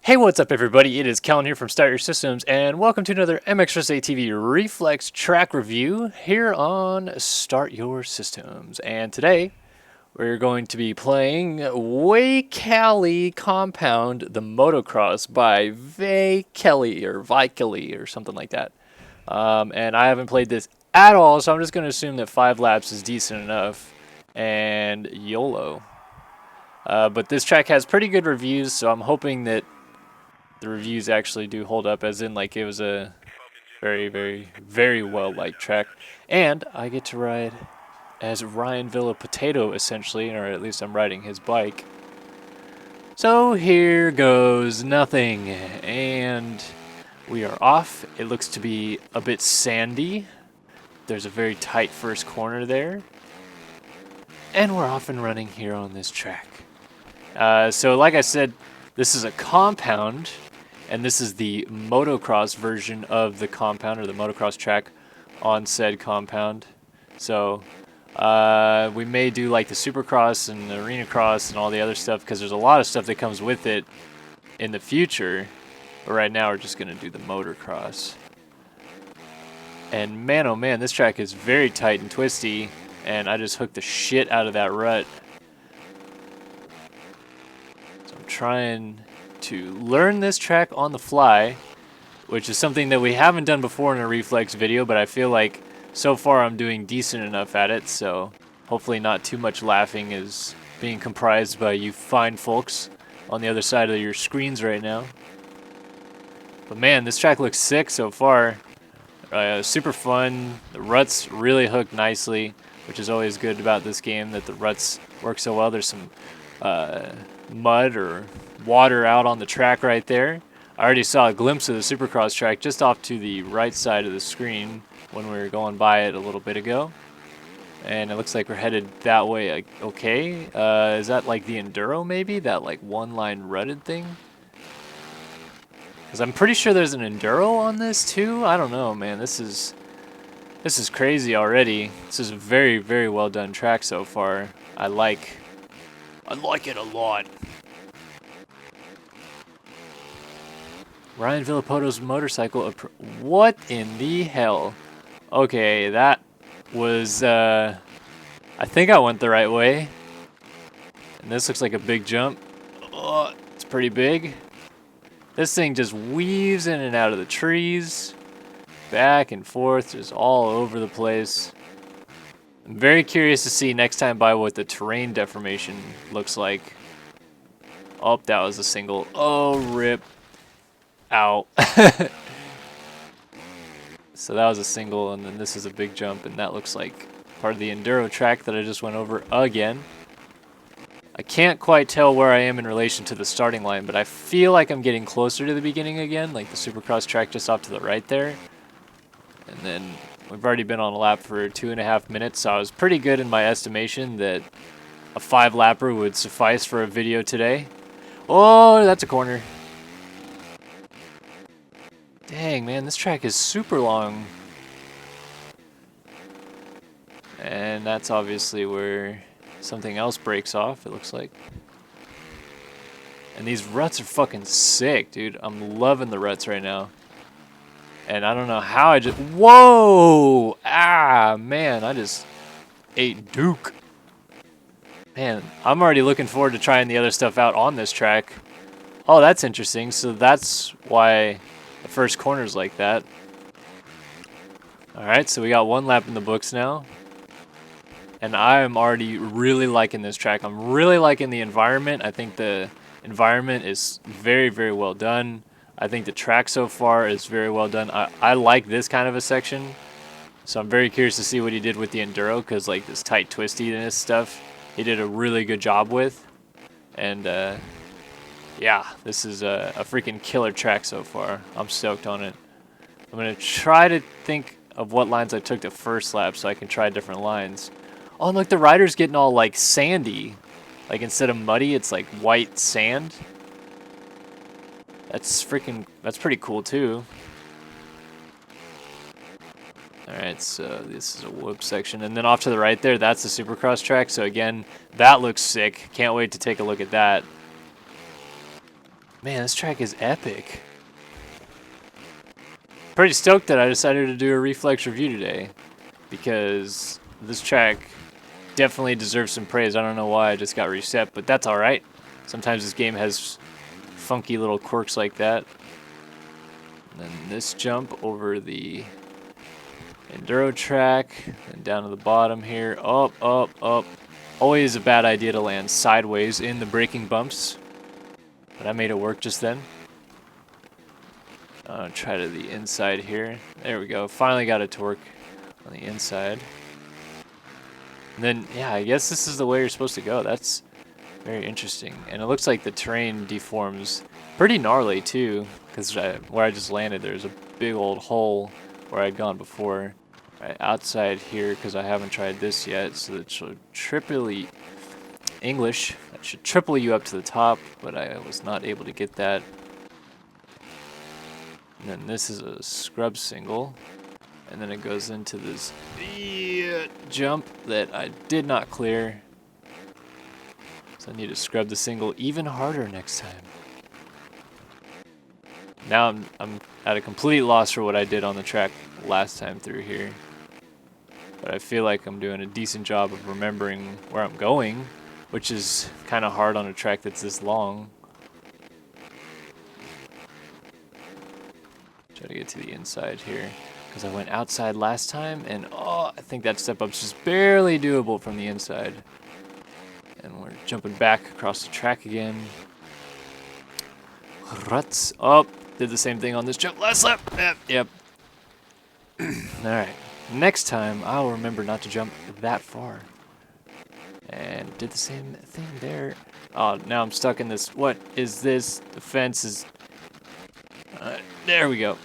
Hey, what's up everybody? It is Kellen here from Start Your Systems, and welcome to another Motocross ATV Reflex Track Review here on Start Your Systems. And today, we're going to be playing Waykalie Compound, the Motocross by Veikkeli or something like that. And I haven't played this at all, so I'm just going to assume that 5 laps is decent enough, and YOLO. But this track has pretty good reviews, so I'm hoping that the reviews actually do hold up, as in like it was a very well liked track, and I get to ride as Ryan Villa Potato essentially, or at least I'm riding his bike. So here goes nothing, and we are off. It looks to be a bit sandy. There's a very tight first corner there, and we're off and running here on this track. So like I said, this is a compound, and this is the motocross version of the compound, or the motocross track on said compound. So we may do like the supercross and the arena cross and all the other stuff, because there's a lot of stuff that comes with it in the future. But right now we're just going to do the motocross. And man, oh man, this track is very tight and twisty, and I just hooked the shit out of that rut. So I'm trying to learn this track on the fly, which is something that we haven't done before in a reflex video, but I feel like so far I'm doing decent enough at it, so hopefully not too much laughing is being comprised by you fine folks on the other side of your screens right now. But man, this track looks sick so far. Super fun. The ruts really hook nicely, which is always good about this game, that the ruts work so well. There's some mud or water out on the track right there. I already saw a glimpse of the supercross track just off to the right side of the screen when we were going by it a little bit ago, and it looks like we're headed that way. Okay, is that like the enduro, maybe that like one line rutted thing? Because I'm pretty sure there's an enduro on this too. I don't know, man. This is crazy already. This is a very well done track so far. I like it a lot. Ryan Villapoto's motorcycle. What in the hell? Okay, that was. I think I went the right way. And this looks like a big jump. Oh, it's pretty big. This thing just weaves in and out of the trees, back and forth, just all over the place. I'm very curious to see next time by what the terrain deformation looks like. Oh, that was a single. Oh, rip. Ow. So that was a single, and then this is a big jump, and that looks like part of the enduro track that I just went over again. I can't quite tell where I am in relation to the starting line, but I feel like I'm getting closer to the beginning again, like the supercross track just off to the right there. And then we've already been on a lap for 2.5 minutes, so I was pretty good in my estimation that a 5-lapper would suffice for a video today. Oh, that's a corner. Dang, man, this track is super long. And that's obviously where something else breaks off, it looks like. And these ruts are fucking sick, dude. I'm loving the ruts right now. And I don't know how I just... Whoa! Ah, man, I just ate Duke. Man, I'm already looking forward to trying the other stuff out on this track. Oh, that's interesting. So that's why the first corner's like that. Alright, so we got 1 lap in the books now. And I am already really liking this track. I'm really liking the environment. I think the environment is very well done. I think the track so far is very well done. I like this kind of a section. So I'm very curious to see what he did with the enduro, because like this tight twistiness stuff, he did a really good job with. And yeah, this is a freaking killer track so far. I'm stoked on it. I'm going to try to think of what lines I took the first lap so I can try different lines. Oh, and look, the rider's getting all like sandy. Like instead of muddy, it's like white sand. That's pretty cool too. Alright, so this is a whoop section. And then off to the right there, that's the supercross track. So again, that looks sick. Can't wait to take a look at that. Man, this track is epic. Pretty stoked that I decided to do a reflex review today, because this track definitely deserves some praise. I don't know why I just got reset, but that's alright. Sometimes this game has funky little quirks like that. And then this jump over the enduro track, and down to the bottom here, up, up, up. Always a bad idea to land sideways in the braking bumps, but I made it work just then. Try to the inside here. There we go. Finally got it to work on the inside. And then, yeah, I guess this is the way you're supposed to go. That's very interesting. And it looks like the terrain deforms pretty gnarly too, because where I just landed, there's a big old hole where I'd gone before. Right outside here, because I haven't tried this yet, so it should triple English. That should triple you up to the top, but I was not able to get that. And then this is a scrub single, and then it goes into this jump that I did not clear. So I need to scrub the single even harder next time. Now I'm at a complete loss for what I did on the track last time through here. But I feel like I'm doing a decent job of remembering where I'm going, which is kind of hard on a track that's this long. Try to get to the inside here, because I went outside last time, and oh, I think that step up's just barely doable from the inside. And we're jumping back across the track again. Ruts up. Did the same thing on this jump last lap. Yep. Alright. Next time, I'll remember not to jump that far. And did the same thing there. Oh, now I'm stuck in this. What is this? The fence is... there we go.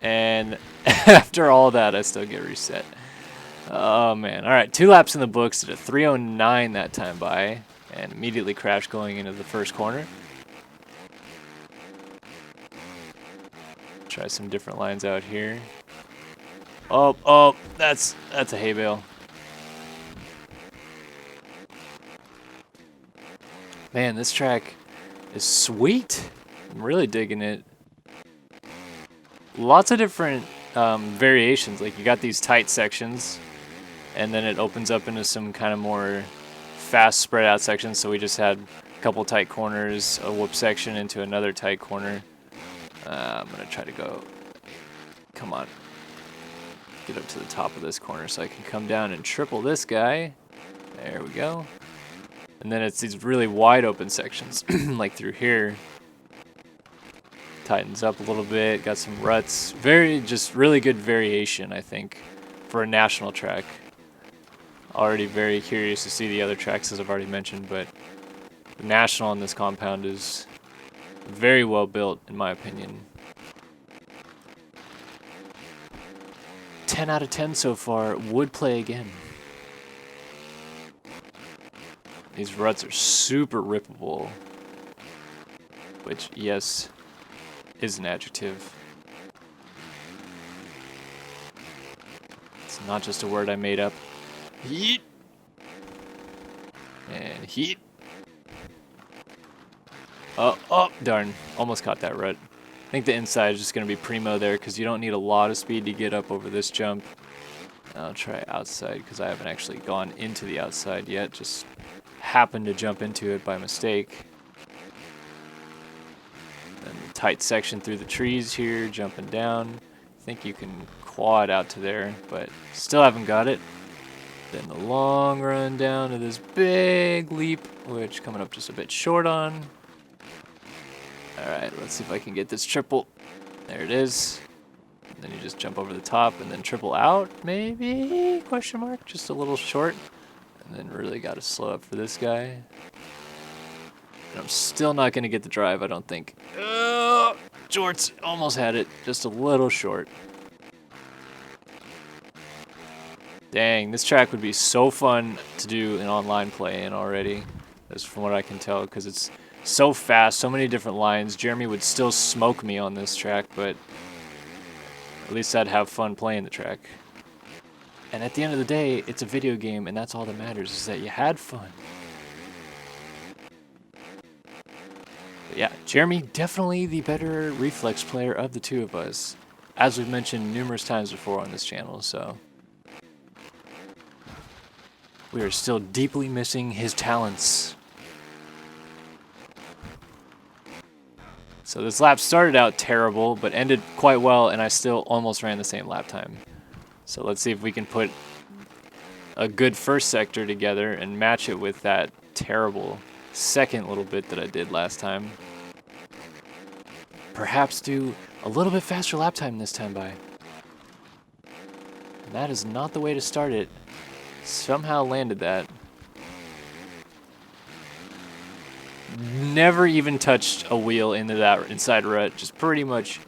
And after all that, I still get reset. Oh, man. Alright, 2 laps in the books. Did a 3:09 that time by. And immediately crashed going into the first corner. Try some different lines out here. Oh, oh, that's a hay bale. Man, this track is sweet. I'm really digging it. Lots of different variations. Like, you got these tight sections, and then it opens up into some kind of more fast spread out sections. So we just had a couple tight corners, a whoop section into another tight corner. I'm gonna try to go, come on, get up to the top of this corner so I can come down and triple this guy. There we go. And then it's these really wide open sections, like through here. Tightens up a little bit, got some ruts. Just really good variation, I think, for a national track. Already very curious to see the other tracks, as I've already mentioned, but the national on this compound is very well built, in my opinion. 10 out of 10 so far. Would play again. These ruts are super rippable, which, yes, is an adjective. It's not just a word I made up. Heat. And heat. Oh, darn. Almost caught that rut. I think the inside is just going to be primo there, because you don't need a lot of speed to get up over this jump. I'll try outside, because I haven't actually gone into the outside yet. Just happened to jump into it by mistake. And the tight section through the trees here, jumping down. I think you can quad out to there, but still haven't got it. Then the long run down to this big leap, which coming up just a bit short on. Alright, let's see if I can get this triple. There it is. And then you just jump over the top and then triple out, maybe? Question mark? Just a little short. And then really got to slow up for this guy. And I'm still not going to get the drive, I don't think. Jorts, almost had it. Just a little short. Dang, this track would be so fun to do an online play in already. That's from what I can tell, because it's so fast, so many different lines. Jeremy would still smoke me on this track, but at least I'd have fun playing the track. And at the end of the day, it's a video game, and that's all that matters, is that you had fun. But yeah, Jeremy, definitely the better reflex player of the two of us, as we've mentioned numerous times before on this channel, so we are still deeply missing his talents. So this lap started out terrible, but ended quite well, and I still almost ran the same lap time. So let's see if we can put a good first sector together and match it with that terrible second little bit that I did last time. Perhaps do a little bit faster lap time this time by. And that is not the way to start it. Somehow landed that. Never even touched a wheel into that inside rut. Just pretty much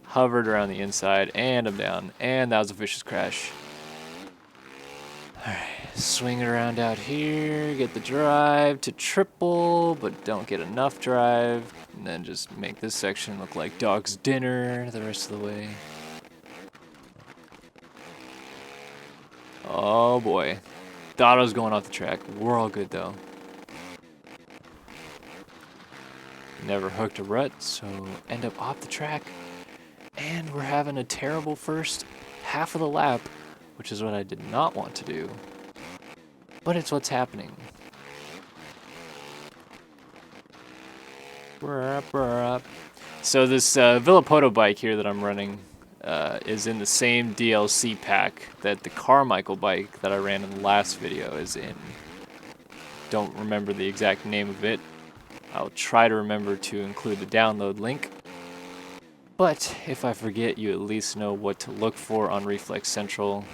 hovered around the inside, and I'm down. And that was a vicious crash. Alright, swing it around out here. Get the drive to triple, but don't get enough drive. And then just make this section look like dog's dinner the rest of the way. Oh boy. Thought I was going off the track. We're all good though. Never hooked a rut, so end up off the track. And we're having a terrible first half of the lap, which is what I did not want to do. But it's what's happening. So this Villapoto bike here that I'm running is in the same DLC pack that the Carmichael bike that I ran in the last video is in. Don't remember the exact name of it. I'll try to remember to include the download link. But if I forget, you at least know what to look for on Reflex Central,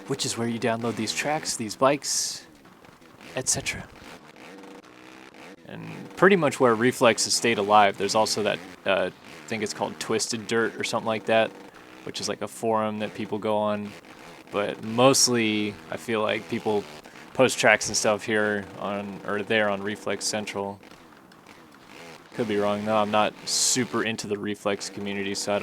which is where you download these tracks, these bikes, etc. And pretty much where Reflex has stayed alive. There's also that, I think it's called Twisted Dirt or something like that, which is like a forum that people go on. But mostly, I feel like people post tracks and stuff here on, or there on Reflex Central. Could be wrong though. I'm not super into the Reflex community, so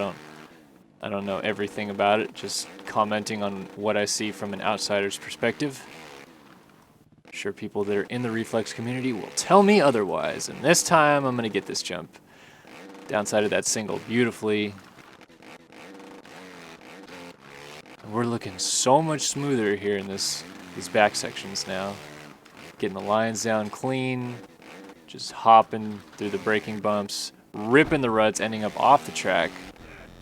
I don't know everything about it. Just commenting on what I see from an outsider's perspective. I'm sure people that are in the Reflex community will tell me otherwise. And this time I'm gonna get this jump. Downside of that single beautifully. And we're looking so much smoother here in these back sections now. Getting the lines down clean. Just hopping through the braking bumps, ripping the ruts, ending up off the track,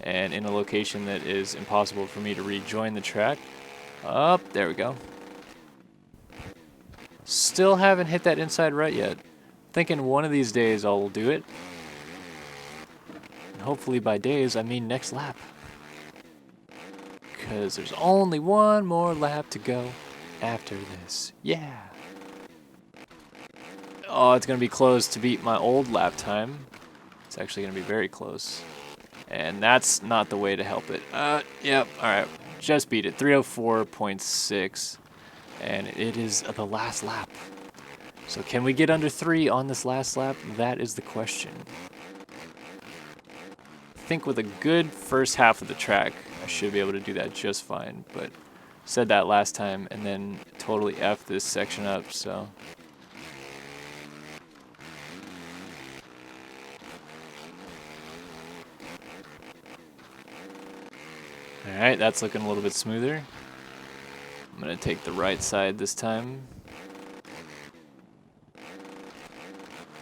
and in a location that is impossible for me to rejoin the track. Up, there we go. Still haven't hit that inside rut yet. Thinking one of these days I'll do it. And hopefully by days I mean next lap. Because there's only one more lap to go after this. Yeah. Oh, it's going to be close to beat my old lap time. It's actually going to be very close. And that's not the way to help it. Yep, alright. Just beat it. 304.6. And it is the last lap. So can we get under 3 on this last lap? That is the question. I think with a good first half of the track, I should be able to do that just fine. But said that last time and then totally F'd this section up, so... Alright, that's looking a little bit smoother. I'm going to take the right side this time.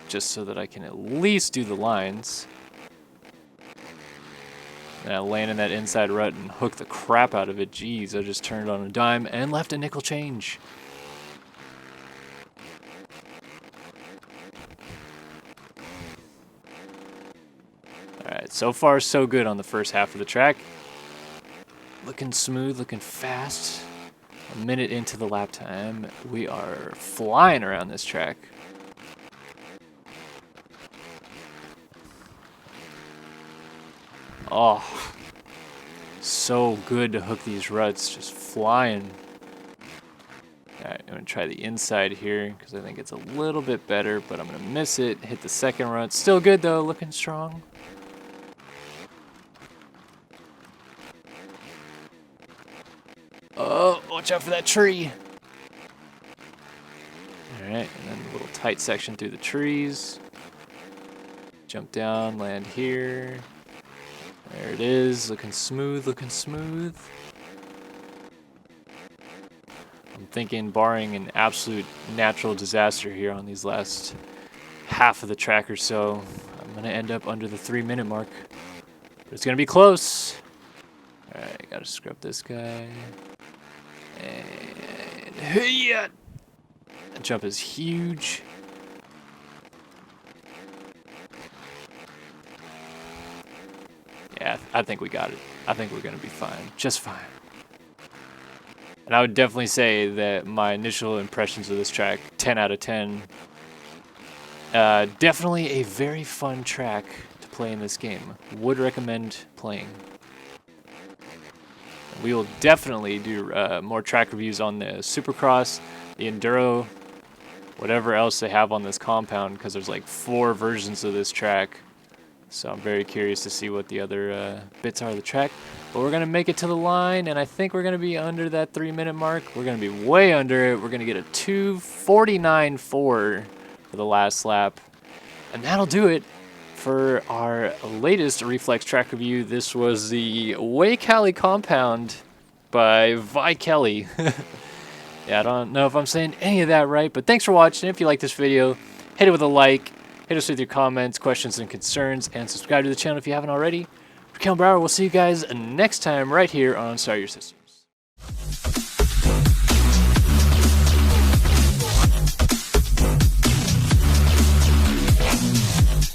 Just so that I can at least do the lines. And I land in that inside rut and hook the crap out of it. Jeez, I just turned on a dime and left a nickel change. Alright, so far so good on the first half of the track. Looking smooth, looking fast. A minute into the lap time. We are flying around this track. Oh, so good to hook these ruts, just flying. Alright, I'm going to try the inside here because I think it's a little bit better, but I'm going to miss it. Hit the second rut. Still good though, looking strong. Oh, watch out for that tree. Alright, and then a little tight section through the trees. Jump down, land here. There it is, looking smooth, looking smooth. I'm thinking, barring an absolute natural disaster here on these last half of the track or so, I'm going to end up under the 3-minute mark. But it's going to be close. Alright, gotta scrub this guy. And hey, that jump is huge. Yeah, I think we got it. I think we're going to be fine. Just fine. And I would definitely say that my initial impressions of this track, 10 out of 10. Definitely a very fun track to play in this game. Would recommend playing. We will definitely do more track reviews on the Supercross, the Enduro, whatever else they have on this compound, because there's like 4 versions of this track. So I'm very curious to see what the other bits are of the track. But we're going to make it to the line, and I think we're going to be under that 3-minute mark. We're going to be way under it. We're going to get a 2:49.4 for the last lap. And that'll do it for our latest Reflex Track Review. This was the Waykalie Compound by Veikkeli. Yeah, I don't know if I'm saying any of that right, but thanks for watching. If you like this video, hit it with a like. Hit us with your comments, questions, and concerns, and subscribe to the channel if you haven't already. For Kellen, we'll see you guys next time right here on Start Your System.